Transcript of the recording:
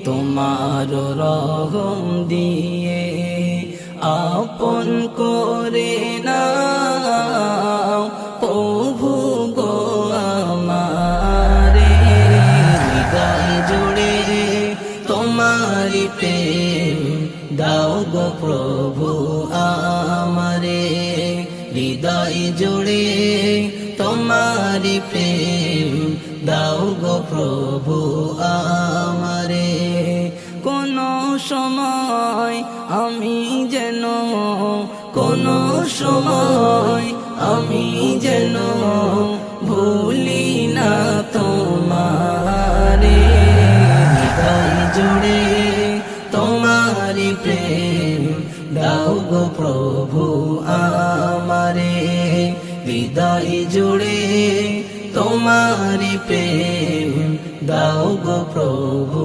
তোমার রহম দিয়ে আপন করে নাও প্রভু গো আমারে হৃদয় জুড়ে তোমারি প্রেম দাও গো প্রভু আমারে হৃদয় জুড়ে তোমারি প্রেম দাও গো প্রভু আমারে কোনো সময় আমি যেন কোনো সময় আমি যেন ভুলি না তোমারে হৃদয় জুড়ে তোমারি প্রেম দাও গো প্রভু আমারে হৃদয় জুড়ে তোমারি প্রেম দাও গো প্রভু